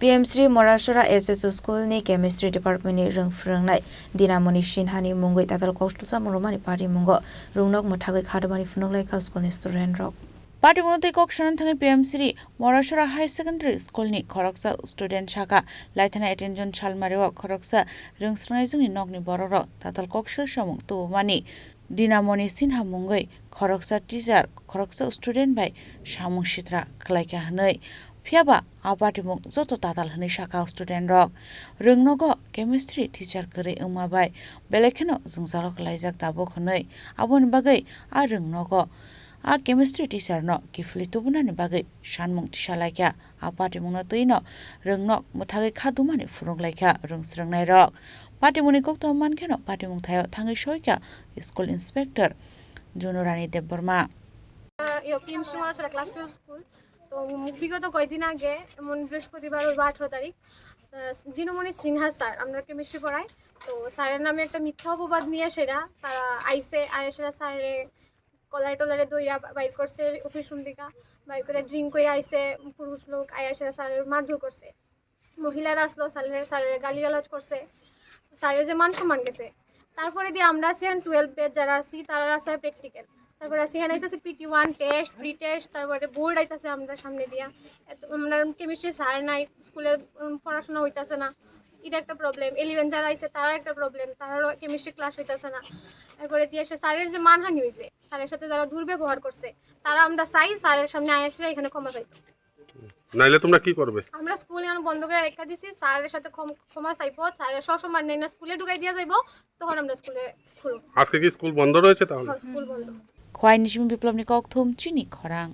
PMC Morashora SSO School ni Chemistry Department ni rungfrungnai Dinamoni Shinhani mungoi tatal coastal samoromani party mungo rungnok muthagai khadamani funonglai kha school ni student rok party muntai kok shanan thangai PMC Morashora High Secondary School ni khoroksa student shaka laithana attention chalmarewa khoroksa rungsrungnai jungni nokni bororo tatal kokshil samung tu mani Dinamoni Sinha mungoi khoroksa teacher khoroksa student bai samung shitra khlaika hanai Fiaba apatimung joto tatal hani shaka student rok rungnogo chemistry teacher kare umabai belekeno jungjalok laijak tabo khonai abon bagai a rungnogo a chemistry teacher no kifli tubuna ni bagai sanmung tisalaikya apatimung no tuino rungnok muthage khadumani furunglaikya rungsrangnai rok patimuni kokto mankeno patimung thayo thangai soikya school inspector Junurani Debborma yo PMC Morashora class 12 school তো বিগত কয়েকদিন আগে এমন বৃহস্পতিবার 18 তারিখ দিনমণি Sinha sir আমরা chemistry পড়াই তো স্যারের নামে একটা মিথ্যা অপবাদ নিয়ে সেরা তারা আয়েসেরা স্যারে কলার টলারে দইরা বাইর করছে অফিস রুম থেকে বাইর করে ড্রিঙ্ক করে আইসে পুরুষ লোক আয়েসেরা স্যারের মারধর করছে মহিলারা আসলো স্যারের গালিগালাজ করছে স্যারের যে মান সম্মান গেছে তারপরে দিয়ে আমরা সিএন 12 পেজ যারা আছি তারা আছে প্র্যাকটিক্যাল তারপরে সেখানে আইতাছে PT1 টেস্ট প্রি টেস্ট তারপরে বোর্ড আইতাছে আমরা সামনে দিয়া আমরা কেমিস্ট্রি স্যার নাই স্কুলে পড়াশোনা হইতাছে না এটা একটা প্রবলেম 11 যারা আইছে তারা একটা প্রবলেম তারারও কেমিস্ট্রি ক্লাস হইতাছে না তারপরে দিয়ে স্যারের যে মানহানি হইছে স্যারের সাথে যারা দুর্ব্যবহার করছে তারা আমরা চাই স্যারের সামনে আয়েসে এখানে ক্ষমা চাইতো নাইলে তোমরা কি করবে আমরা স্কুল এখন বন্ধ করে রেখে দিছি স্যারের সাথে ক্ষমা চাইবো স্যারের সসম্মান নেই না স্কুলে ঢুকাই দিয়া যাইবো তখন আমরা স্কুলে খুলব আজকে কি স্কুল বন্ধ রয়েছে তাহলে স্কুল বন্ধ Khwai Nishim Biplov ni kok thum chini khorang